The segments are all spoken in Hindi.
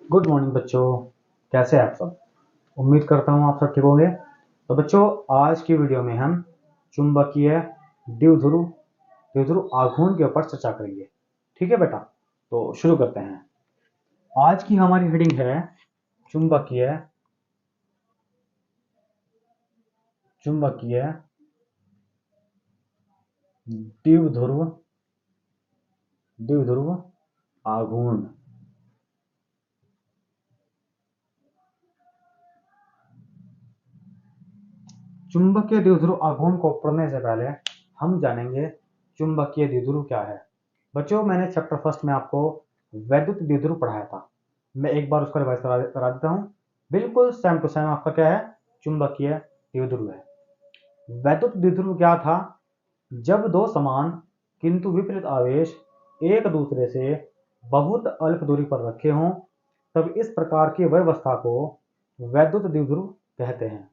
गुड मॉर्निंग बच्चों। कैसे हैं आप सब? उम्मीद करता हूँ आप सब ठीक होंगे। तो बच्चों, आज की वीडियो में हम चुंबकीय द्विध्रुव द्विध्रुव आघूर्ण के ऊपर चर्चा करेंगे। ठीक है बेटा, तो शुरू करते हैं। आज की हमारी हेडिंग है चुंबकीय द्विध्रुव द्विध्रुव आघूर्ण। चुंबकीय द्विध्रुव आघूर्ण को पढ़ने से पहले हम जानेंगे चुंबकीय द्विध्रुव क्या है। बच्चों, मैंने चैप्टर फर्स्ट में आपको वैद्युत द्विध्रुव पढ़ाया था। मैं एक बार उसका रिवाइज करा देता हूँ। बिल्कुल सेम टू सेम आपका क्या है, चुंबकीय द्विध्रुव है। वैद्युत द्विध्रुव क्या था? जब दो समान किंतु विपरीत आवेश एक दूसरे से बहुत अल्प दूरी पर रखे हों, तब इस प्रकार की व्यवस्था को वैद्युत द्विध्रुव कहते हैं।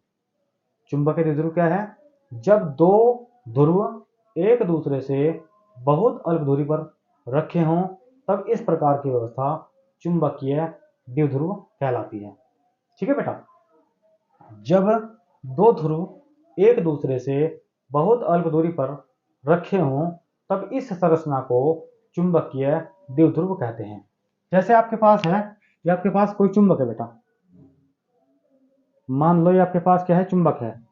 चुंबकीय द्विध्रुव क्या है? जब दो ध्रुव एक दूसरे से बहुत अल्प दूरी पर रखे हों, तब इस प्रकार की व्यवस्था चुंबकीय द्विध्रुव कहलाती है। ठीक है बेटा, जब दो ध्रुव एक दूसरे से बहुत अल्प दूरी पर रखे हों, तब इस संरचना को चुंबकीय द्विध्रुव कहते हैं। जैसे आपके पास है, ये आपके पास कोई चुंबक है बेटा। मान लो ये आपके पास क्या है, चुंबक है।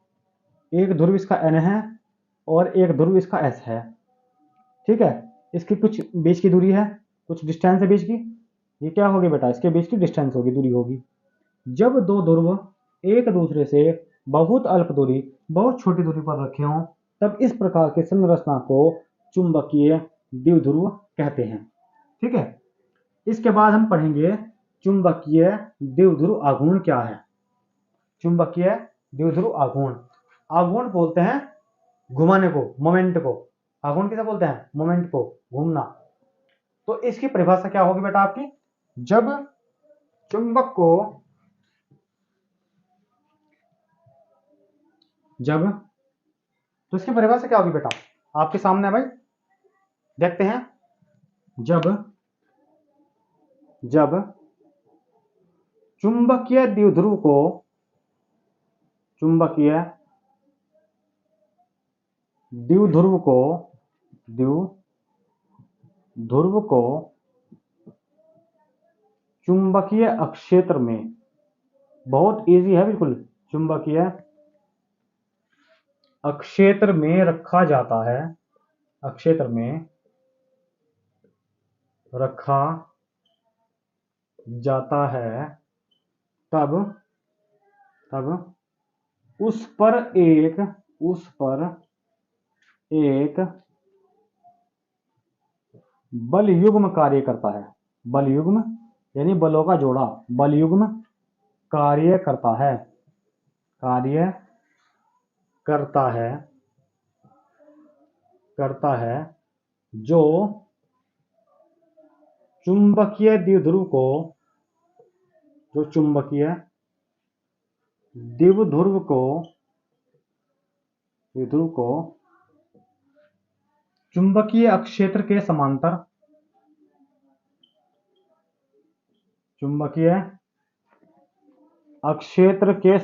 एक ध्रुव इसका N है और एक ध्रुव इसका S है। ठीक है, इसकी कुछ बीच की दूरी है, कुछ डिस्टेंस है बीच की। ये क्या होगी बेटा, इसके बीच की डिस्टेंस होगी, दूरी होगी। जब दो ध्रुव एक दूसरे से बहुत अल्प दूरी, बहुत छोटी दूरी पर रखे हों, तब इस प्रकार की संरचना को चुंबकीय द्विध्रुव कहते हैं। ठीक है, इसके बाद हम पढ़ेंगे चुंबकीय द्विध्रुव आघूर्ण क्या है। चुंबकीय द्विध्रुव आघूर्ण, आघूर्ण बोलते हैं घुमाने को, मोमेंट को। आघूर्ण किसे बोलते हैं? मोमेंट को, घूमना। तो इसकी परिभाषा क्या होगी बेटा आपकी? जब चुंबक को तो इसकी परिभाषा क्या होगी बेटा? आपके सामने है भाई, देखते हैं। जब चुंबकीय द्विध्रुव को चुंबकीय अक्षेत्र में, बहुत इजी है बिल्कुल, चुंबकीय अक्षेत्र में रखा जाता है, अक्षेत्र में रखा जाता है, तब उस पर एक बल युग्म कार्य करता है। बल युग्म यानी बलों का जोड़ा, बल युग्म कार्य करता है जो चुंबकीय द्विध्रुव को चुंबकीय अक्षेत्र के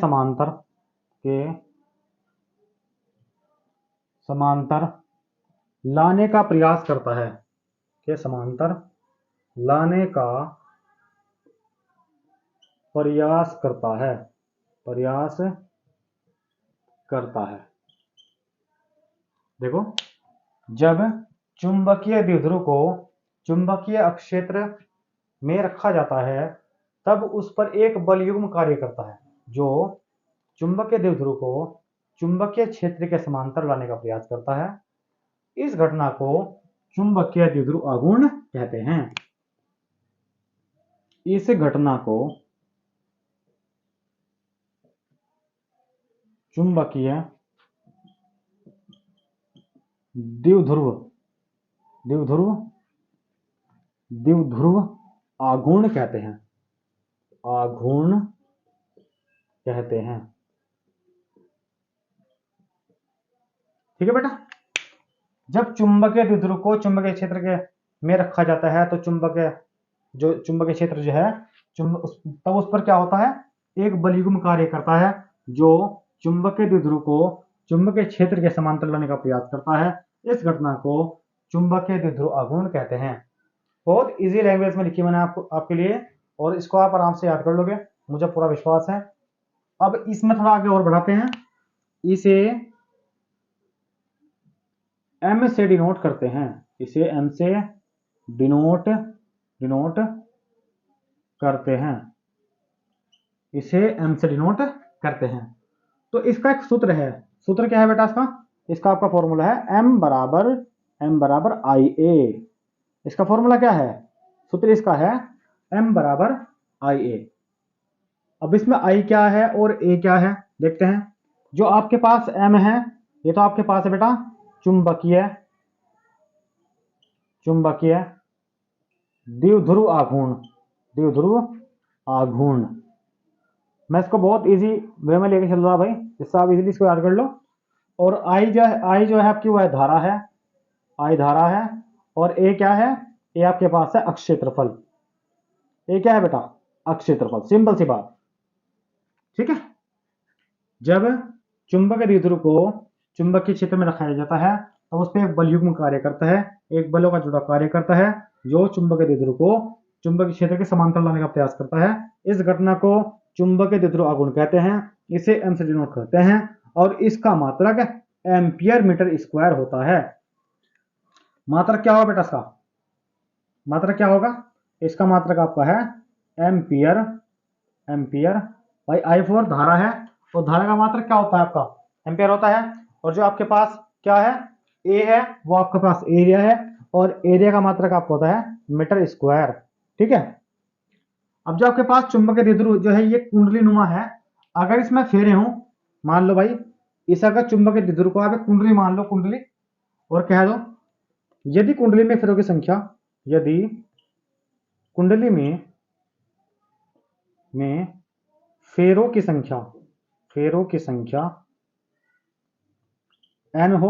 समांतर लाने का प्रयास करता है, के समांतर लाने का प्रयास करता है। देखो, जब चुंबकीय द्विध्रुव को चुंबकीय अक्षेत्र में रखा जाता है, तब उस पर एक बल युग्म कार्य करता है जो चुंबकीय द्विध्रुव को चुंबकीय क्षेत्र के समांतर लाने का प्रयास करता है। इस घटना को चुंबकीय द्विध्रुव आघूर्ण कहते हैं। इस घटना को चुंबकीय द्विध्रुव आघूर्ण कहते हैं। ठीक है बेटा, जब चुंबकीय द्विध्रुव को चुंबकीय क्षेत्र के में रखा जाता है, तो चुंबकीय क्षेत्र जो है तब उस पर क्या होता है, एक बलयुग्म कार्य करता है जो चुंबकीय द्विध्रुव को चुंबकीय क्षेत्र के समांतर लाने का प्रयास करता है। इस घटना को चुंबकीय द्विध्रुव आघूर्ण कहते हैं। बहुत इजी लैंग्वेज में लिखी मैंने आपके लिए, और इसको आप आराम से याद कर लोगे, मुझे पूरा विश्वास है। अब इसमें थोड़ा आगे और बढ़ाते हैं, इसे m से डिनोट करते हैं, इसे m से डिनोट करते हैं, इसे m से डिनोट करते हैं। तो इसका एक सूत्र है, सूत्र क्या है बेटा इसका, इसका आपका फॉर्मूला है m बराबर IA। इसका फॉर्मूला क्या है, सूत्र इसका है m बराबर IA। अब इसमें I क्या है और A क्या है देखते हैं। जो आपके पास m है, ये तो आपके पास है बेटा चुंबकीय द्विध्रुव आघूर्ण। मैं इसको बहुत इजी वे में लेके चल रहा भाई, इससे आप इजीली इसको याद कर लो। और I जो है आपकी वह धारा है, I धारा है, और A क्या है, A आपके पास है अक्ष क्षेत्रफल। A क्या है बेटा, अक्ष क्षेत्रफल, सिंपल सी बात, ठीक है। जब चुंबक द्विध्रुव को चुंबकीय क्षेत्र में रखाया जाता है तो उस पर एक बलयुग्म कार्य करता है, एक बलों का जुड़ा कार्य करता है जो चुंबक द्विध्रुव को चुंबकीय क्षेत्र के समांतर लाने का प्रयास करता है। इस घटना को चुंबकीय द्विध्रुव आघूर्ण कहते हैं, इसे m से डिनोट करते हैं, और इसका मात्रक एम्पियर मीटर स्क्वायर होता है। मात्रक क्या होगा बेटा, इसका मात्रक क्या होगा, इसका मात्रक आपका है एम्पियर भाई। I4 धारा है, तो धारा का मात्रक क्या होता है आपका, एम्पियर होता है। और जो आपके पास क्या है, A है, वो आपके पास एरिया है, और एरिया का मात्रक आपको होता है मीटर स्क्वायर, ठीक है। अब जो आपके पास चुंबकीय द्विध्रुव जो है ये कुंडली नुमा है, अगर इसमें फेरे हों, मान लो भाई इस अगर चुंबकीय द्विध्रुव को आप एक कुंडली मान लो, कुंडली, और कह दो यदि कुंडली में फेरों की संख्या, यदि कुंडली में फेरों की संख्या n हो,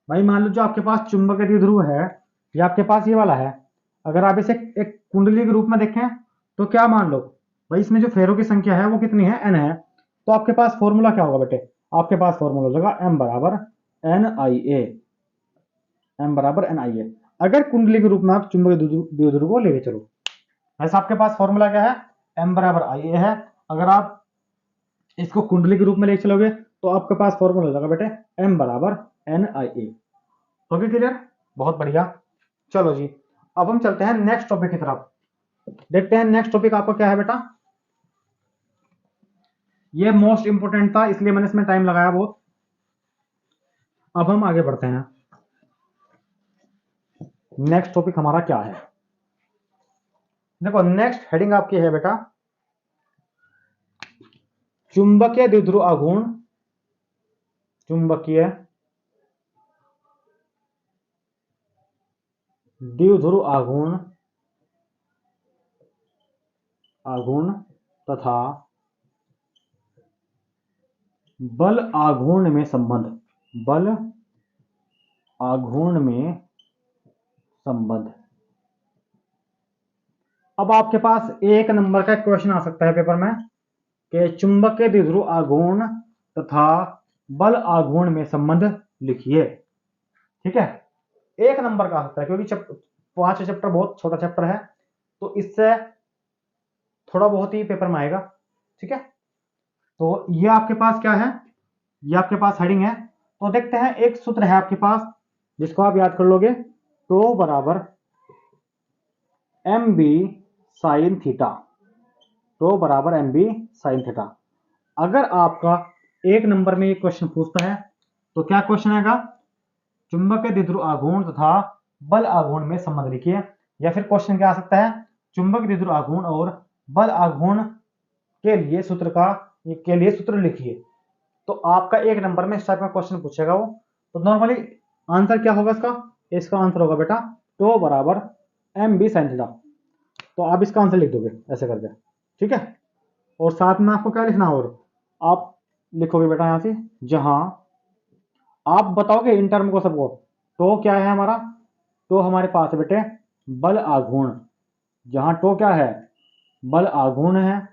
भाई मान लो जो आपके पास चुंबकीय द्विध्रुव है ये आपके पास ये वाला है, अगर आप इसे एक कुंडली के रूप में देखें तो क्या मान लो भाई इसमें जो फेरों की संख्या है वो कितनी है, n है। तो आपके पास फॉर्मूला क्या होगा बेटे, आपके पास फॉर्मूला होगा m बराबर NIA। अगर कुंडली के रूप में आप चुंबकीय द्विध्रुव को लेके चलो, ऐसा आपके पास फॉर्मूला क्या है, m बराबर IA है। अगर आप इसको कुंडली के रूप में लेके चलोगे तो आपके पास फॉर्मूला हो जाएगा बेटे m बराबर NIA। ओके क्लियर, बहुत बढ़िया। चलो जी, अब हम चलते हैं नेक्स्ट टॉपिक की तरफ, देखते हैं नेक्स्ट टॉपिक आपका क्या है बेटा। ये मोस्ट इंपोर्टेंट था इसलिए मैंने इसमें टाइम लगाया बहुत। अब हम आगे बढ़ते हैं, नेक्स्ट टॉपिक हमारा क्या है। देखो नेक्स्ट हेडिंग आपकी है बेटा चुंबकीय द्विध्रुव आघूर्ण, चुंबकीय द्विध्रुव आघूर्ण तथा बल आघूर्ण में संबंध, बल आघूर्ण में संबंध। अब आपके पास एक नंबर का क्वेश्चन आ सकता है पेपर में कि चुंबकीय द्विध्रुव आघूर्ण तथा बल आघूर्ण में संबंध लिखिए, ठीक है। एक नंबर का आ सकता है क्योंकि 5 चैप्टर बहुत छोटा चैप्टर है, तो इससे थोड़ा बहुत ही पेपर में आएगा, ठीक है। तो ये आपके पास क्या है, ये आपके पास हेडिंग है। तो देखते हैं, एक सूत्र है आपके पास जिसको आप याद कर लोगे, तो बराबर mb साइन थीटा, तो बराबर mb साइन थीटा। अगर आपका एक नंबर में ये क्वेश्चन पूछता है तो क्या क्वेश्चन आएगा, चुंबकीय द्विध्रुव आघूर्ण तथा बल आघूर्ण में संबंध लिखिए। या फिर क्वेश्चन क्या आ सकता है, चुंबकीय द्विध्रुव आघूर्ण और बल आघूर्ण के लिए सूत्र लिखिए। तो आपका एक नंबर में इस टाइप का क्वेश्चन पूछेगा वो, तो नॉर्मली आंसर क्या होगा इसका आंसर होगा बेटा तो बराबर mb साइन थीटा। तो आप इसका आंसर लिख दोगे ऐसे करके, ठीक है। और साथ में आपको क्या लिखना, और आप लिखोगे बेटा यहां से, जहां आप बताओगे इन टर्म को सबको, तो क्या है हमारा, तो हमारे पास है बेटे बल आघूर्ण, जहां तो क्या है बल आघूर्ण है,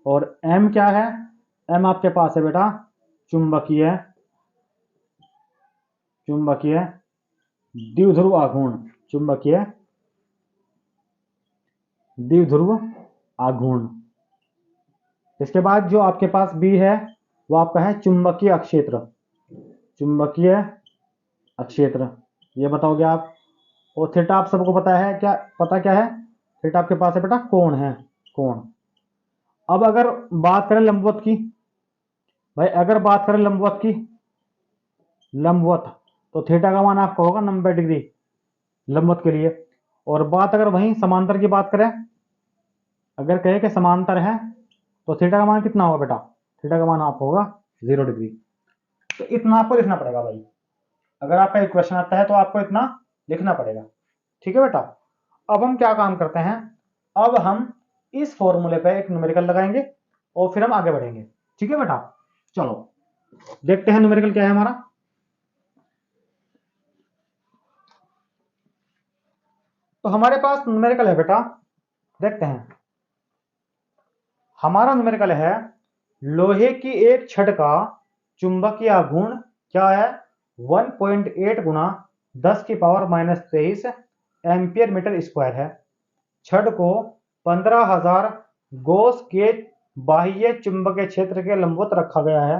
और m क्या है, m आपके पास है बेटा चुंबकीय चुंबकीय द्विध्रुव आघूर्ण, चुंबकीय द्विध्रुव आघूर्ण। इसके बाद जो आपके पास b है वो आपका है चुंबकीय अक्षेत्र, चुंबकीय अक्षेत्र, ये बताओगे आप। और थीटा आप सबको पता है, क्या है, थीटा आपके पास है बेटा कोण है, कोण। अब अगर बात करें लंबवत की, भाई अगर बात करें लंबवत की, लंबवत तो थीटा का मान आपका होगा 90 डिग्री लंबवत के लिए। और बात अगर वहीं समांतर की बात करें, अगर कहे कि समांतर है तो थीटा का मान कितना होगा बेटा, थीटा का मान आपका होगा 0 डिग्री। तो इतना आपको लिखना पड़ेगा भाई, अगर आपका एक क्वेश्चन आता है तो आपको इतना लिखना पड़ेगा, ठीक है बेटा। अब हम क्या काम करते हैं, अब हम इस फॉर्मूले पे एक न्यूमेरिकल लगाएंगे और फिर हम आगे बढ़ेंगे, ठीक है बेटा। चलो देखते हैं न्यूमेरिकल क्या है हमारा। तो हमारे पास न्यूमेरिकल है बेटा, देखते हैं। हमारा न्यूमेरिकल है लोहे की एक छड़ का चुंबकीय आघूर्ण क्या है, 1.8 गुना 10 की पावर -23 एम्पियर मीटर स्क्वायर है। छड़ को 15,000 गॉस के बाह्य चुंबकीय क्षेत्र के लंबवत रखा गया है,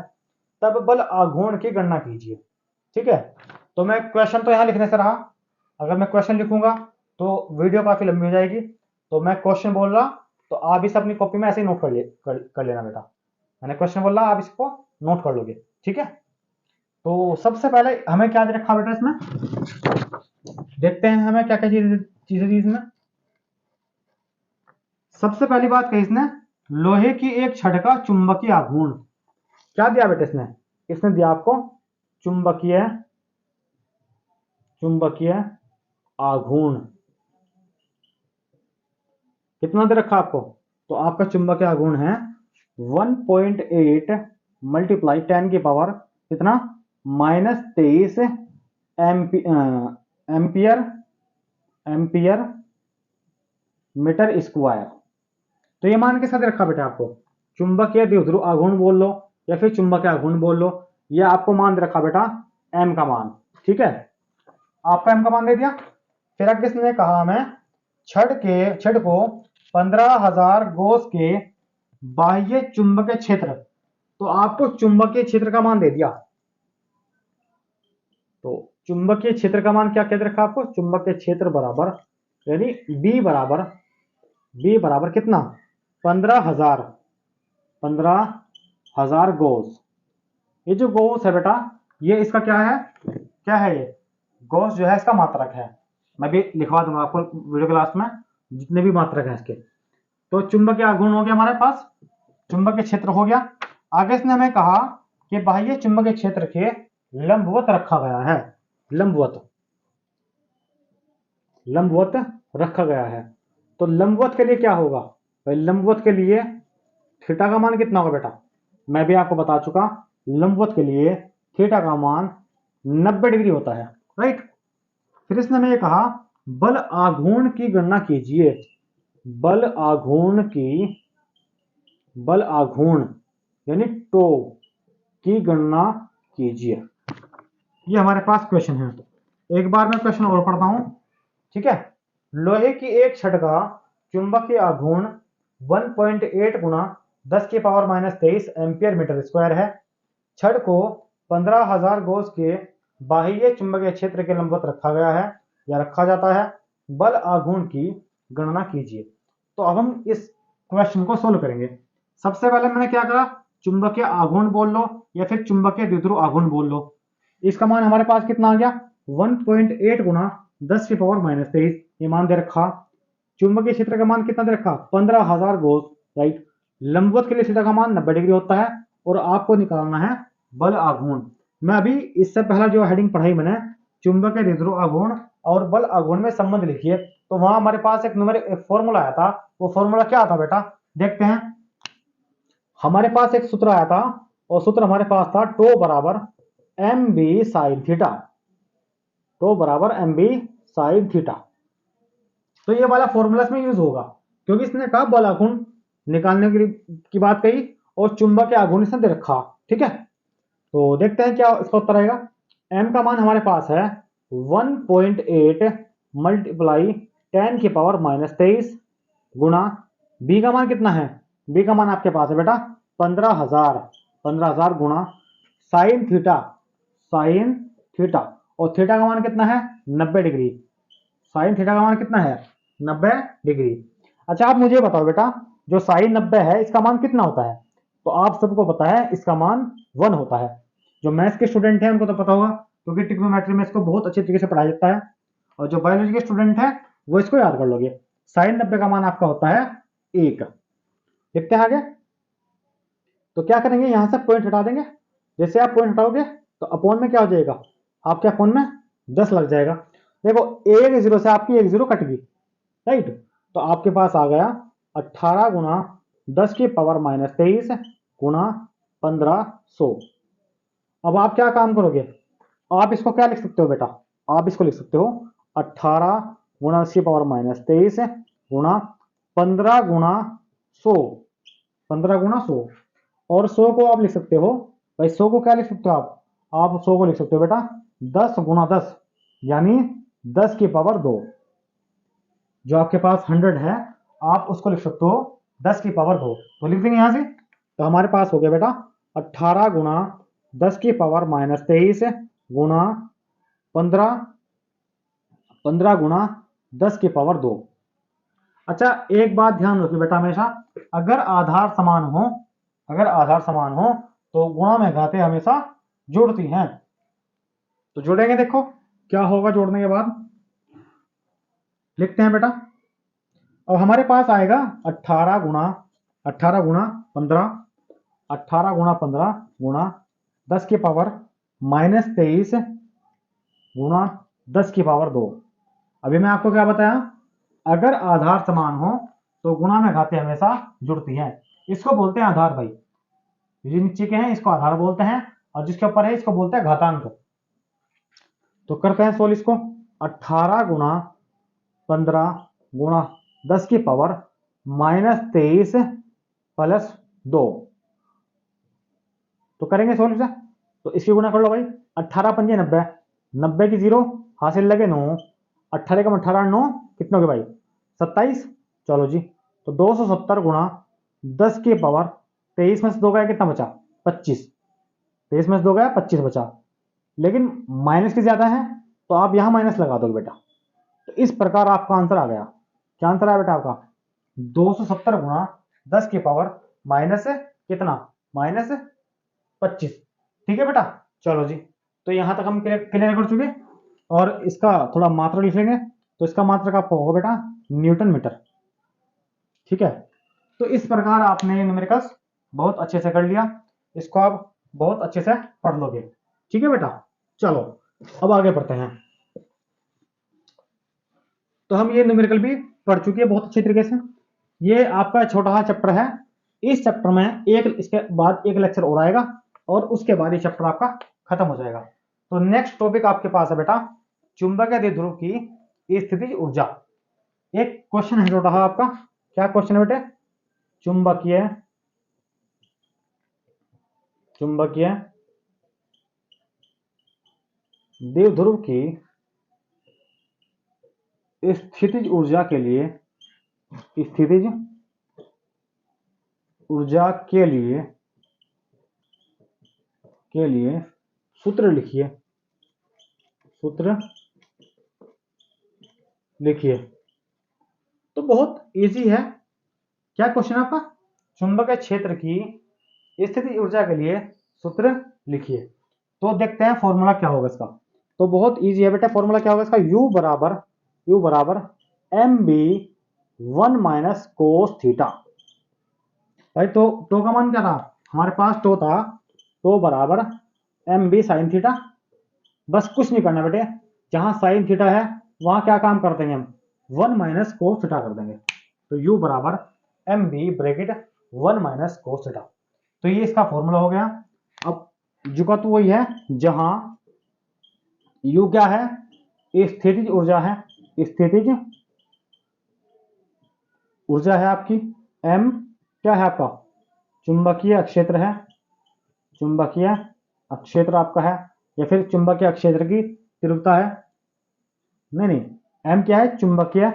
तब बल आघूर्ण की गणना कीजिए, ठीक है। तो मैं क्वेश्चन तो यहां लिखने से रहा, अगर मैं क्वेश्चन लिखूंगा तो वीडियो काफी लंबी हो जाएगी, तो मैं क्वेश्चन बोल रहा तो आप इसे अपनी कॉपी में ऐसे ही नोट कर लेना बेटा। मैंने क्वेश्चन बोला, आप इसको नोट कर लोगे, ठीक है। तो सबसे पहले हमें क्या दे रखा बेटा इसमें, देखते हैं हमें क्या क्या चीजें दी इसमें। सबसे पहली बात कही इसने, लोहे की एक छड़ का चुंबकीय आघूर्ण। क्या दिया बेटा इसने, इसने दिया आपको चुंबकीय चुंबकीय आघूर्ण। कितना दे रखा आपको, तो आपका चुंबकीय आघूर्ण है 1.8 मल्टीप्लाई 10 की पावर कितना -23 एम्पियर एम्पियर मीटर स्क्वायर। तो ये मान के साथ रखा बेटा आपको, चुंबकीय द्विध्रुव आघूर्ण बोल लो या फिर चुंबकीय आघूर्ण बोल लो, ये आपको मान दे रखा बेटा m का मान, ठीक है। आपका m का मान दे दिया। फिर आगे किसने कहा हमें, छड़ को 15,000 गॉस के बाह्य चुंबकीय क्षेत्र, तो आपको चुंबकीय क्षेत्र का मान दे दिया। तो चुंबकीय क्षेत्र का मान क्या दे रखा आपको, चुंबकीय क्षेत्र बराबर यानी B बराबर कितना 15,000 गॉस। ये जो गॉस है बेटा, ये इसका क्या है ये गॉस जो है इसका मात्रक है, मैं भी लिखवा दूंगा आपको वीडियो क्लास में जितने भी मात्रक हैं इसके। तो चुंबकीय आघूर्ण हो गया हमारे पास, चुंबकीय क्षेत्र हो गया। आगे इसने हमें कहा कि बाह्य चुंबकीय क्षेत्र के लंबवत रखा गया है, लंबवत रखा गया है। तो लंबवत के लिए क्या होगा भाई, लंबवत के लिए थीटा का मान कितना होगा बेटा, मैं भी आपको बता चुका, लंबवत के लिए थीटा का मान 90 डिग्री होता है, राइट। फिर इसने हमें कहा बल आघूर्ण की गणना कीजिए, बल आघूर्ण यानी टो की गणना कीजिए। ये हमारे पास क्वेश्चन है। एक बार मैं क्वेश्चन और पढ़ता हूं, ठीक है। लोहे की एक छड़ का चुंबकीय आघूर्ण 1.8 गुना 10 की पावर -23 एम्पियर मीटर स्क्वायर है। छड़ को 15,000 गॉस के बाह्य चुंबकीय क्षेत्र के लंबवत रखा गया है या रखा जाता है, बल आघूर्ण की गणना कीजिए। तो अब हम इस क्वेश्चन को सोल्व करेंगे। सबसे पहले मैंने क्या करा, चुंबकीय आघूर्ण बोल लो या फिर चुंबकीय द्विध्रुव आघूर्ण बोल लो। इसका मान हमारे पास कितना आ गया 1.8 गुना 10 की पावर -23, ये मान दे रखा। चुंबकीय क्षेत्र का मान कितना दे रखा 15,000 गॉस, राइट। लंबवत के लिए थीटा का मान 90 डिग्री होता है और आपको निकालना है बल आघूर्ण। मैं अभी इससे पहला जो हेडिंग पढ़ाई मैंने चुंबकीय द्विध्रुव आघूर्ण और बल आघूर्ण में संबंध लिखिए, तो वहां हमारे पास एक फॉर्मूला आया था। वो फॉर्मूला क्या था बेटा, देखते हैं। हमारे पास एक सूत्र आया था और सूत्र हमारे पास था टो बराबर M B sine theta, tau बराबर एम बी साइन थीटा। तो ये वाला फॉर्मूला इसमें यूज होगा क्योंकि इसने कहा बल आघूर्ण निकालने की बात कही और चुंबकीय आघूर्ण दे रखा। ठीक है, तो देखते हैं क्या इसका उत्तर आएगा। m का मान हमारे पास है 1.8 मल्टीप्लाई 10 की पावर -23 गुणा b का मान कितना है, b का मान आपके पास है बेटा 15,000 गुणा साइन थीटा, साइन थीटा, और थीटा का मान कितना है 90 डिग्री, साइन थीटा का मान कितना है 90 डिग्री। अच्छा आप मुझे बताओ बेटा, जो साइन 90 है इसका मान कितना होता है, तो आप सबको पता है इसका मान 1 होता है। जो मैथ्स के स्टूडेंट हैं उनको तो पता होगा, क्योंकि ट्रिग्नोमेट्री में इसको बहुत अच्छे तरीके से पढ़ाया जाता है, और जो बायोलॉजी के स्टूडेंट हैं वो इसको याद कर लोगे। साइन 90 का मान आपका होता है 1। देखते हैं आगे, तो क्या करेंगे, यहां से पॉइंट हटा देंगे। जैसे आप पॉइंट हटाओगे तो अपॉन में क्या हो जाएगा, आपके अपॉन में 10 लग जाएगा। देखो एक जीरो से आपकी एक जीरो कट गई, राइट, तो आपके पास आ गया 18 गुणा 10 की पावर -23 गुणा 1500। अब आप क्या काम करोगे, आप इसको क्या लिख सकते हो बेटा, आप इसको लिख सकते हो 18 गुणा 10 की पावर -23 गुणा 15 गुणा 100, 15 गुणा 100, और 100 को आप लिख सकते हो भाई, 100 को क्या लिख सकते हो आप 100 को लिख सकते हो बेटा 10 गुणा 10, यानी 10 की पावर 2। जो आपके पास 100 है आप उसको लिख सकते हो 10 की पावर 2, तो लिख देंगे यहां से। तो हमारे पास हो गया बेटा 18 गुणा 10 की पावर -23 गुणा 15, 15 गुणा 10 की पावर 2। अच्छा एक बात ध्यान रखिए बेटा, हमेशा अगर आधार समान हो, अगर आधार समान हो तो गुणा में घातें हमेशा जुड़ती हैं। तो जोड़ेंगे, देखो क्या होगा जोड़ने के बाद, लिखते हैं बेटा। अब हमारे पास आएगा 18 गुणा 15, 18 गुणा 15 गुणा 10 की पावर -23 गुणा 10 की पावर 2। अभी मैं आपको क्या बताया, अगर आधार समान हो तो गुणा में घातें हमेशा जुड़ती हैं, इसको बोलते हैं आधार भाई। ये नीचे के हैं इसको आधार बोलते हैं, और जिसके ऊपर है इसको बोलते हैं घातांक। तो करते हैं सोल्व इसको, 18 गुणा 15 गुणा 10 की पावर -23 प्लस 2। तो करेंगे सोल्व से, तो इसकी गुणा कर लो भाई, 18 पंजे 90, 90 की जीरो हासिल लगे 9, 18 का 18 9 कितने हो गए भाई 27। चलो जी, तो 270 गुणा 10 की पावर 23 में से 2 गया कितना बचा 25, 23 में से 2 गया 25 बचा, लेकिन माइनस की ज्यादा है तो आप यहां माइनस लगा दोगे बेटा। तो इस प्रकार आपका आंसर आ गया। क्या आंसर आया बेटा आपका 270 गुणा 10 की पावर माइनस कितना -25। ठीक है बेटा, चलो जी, तो यहां तक हम क्लियर कर चुके, और इसका थोड़ा मात्रा लिख लेंगे। तो इसका मात्रक आपको होगा बेटा न्यूटन मीटर। ठीक है, तो इस प्रकार आपने न्यूमेरिकल्स बहुत अच्छे से कर लिया, इसको आप बहुत अच्छे से पढ़ लोगे। ठीक है बेटा, चलो अब आगे बढ़ते हैं। तो हम ये न्यूमेरिकल भी पढ़ चुके हैं बहुत अच्छे तरीके से। ये आपका छोटा सा चैप्टर है, इस चैप्टर में एक इसके बाद एक लेक्चर और आएगा, और उसके बाद ये चैप्टर आपका खत्म हो जाएगा। तो नेक्स्ट टॉपिक आपके पास है बेटा चुंबकीय द्विध्रुव की स्थितिज ऊर्जा। एक क्वेश्चन है छोटा सा आपका, क्या क्वेश्चन है बेटे, चुंबकीय चुंबकीय द्विध्रुव की स्थितिज ऊर्जा के लिए, स्थितिज ऊर्जा के लिए सूत्र लिखिए, सूत्र लिखिए। तो बहुत इजी है। क्या क्वेश्चन आपका, चुंबकीय क्षेत्र की स्थितिज ऊर्जा के लिए सूत्र लिखिए। तो देखते हैं फॉर्मूला क्या होगा इसका। तो बहुत इजी है बेटा, फॉर्मूला क्या होगा इसका, U बराबर MB 1 - कोस थीटा। भाई तो का मान क्या था, हमारे पास था, तो बराबर MB साइन थीटा। बस कुछ नहीं करना बेटे, जहां साइन थीटा है वहां क्या काम कर देंगे हम 1 - कोस थीटा कर देंगे। तो U बराबर MB ब्रैकेट 1 - कोस थीटा। तो ये इसका फॉर्मूला हो गया। अब U का तो वही है, जहां U क्या है, स्थितिज ऊर्जा है, स्थितिज ऊर्जा है आपकी M, क्या है आपका? चुंबकीय क्षेत्र है, चुंबकीय क्षेत्र आपका है, या फिर चुंबकीय क्षेत्र की तीव्रता है? नहीं नहीं, एम क्या है? चुंबकीय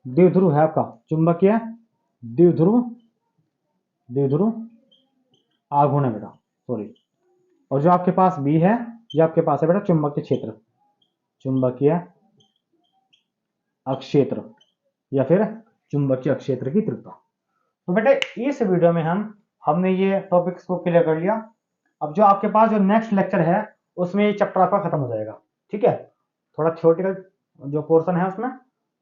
द्विध्रुव है आपका, चुंबकीय द्विध्रुव, द्विध्रुव आघूर्ण है बेटा, सॉरी। और जो आपके पास बी है, ये आपके पास है बेटा चुंबकीय क्षेत्र, चुंबकीय क्षेत्र या फिर चुंबकीय क्षेत्र की तीव्रता। तो बेटे इस वीडियो में हमने ये टॉपिक्स को क्लियर कर लिया। अब जो आपके पास जो नेक्स्ट लेक्चर है उसमें ये चैप्टर आपका खत्म हो जाएगा, ठीक है। थोड़ा थियोरेटिकल जो पोर्शन है उसमें,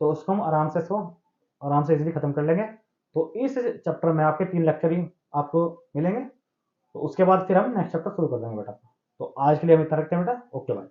तो उसको हम आराम से इजीली खत्म कर लेंगे। तो इस चैप्टर में आपके 3 लेक्चर ही आपको मिलेंगे, तो उसके बाद फिर हम नेक्स्ट चैप्टर शुरू कर देंगे बेटा। तो आज के लिए हम इतना रखते हैं बेटा, ओके बाय।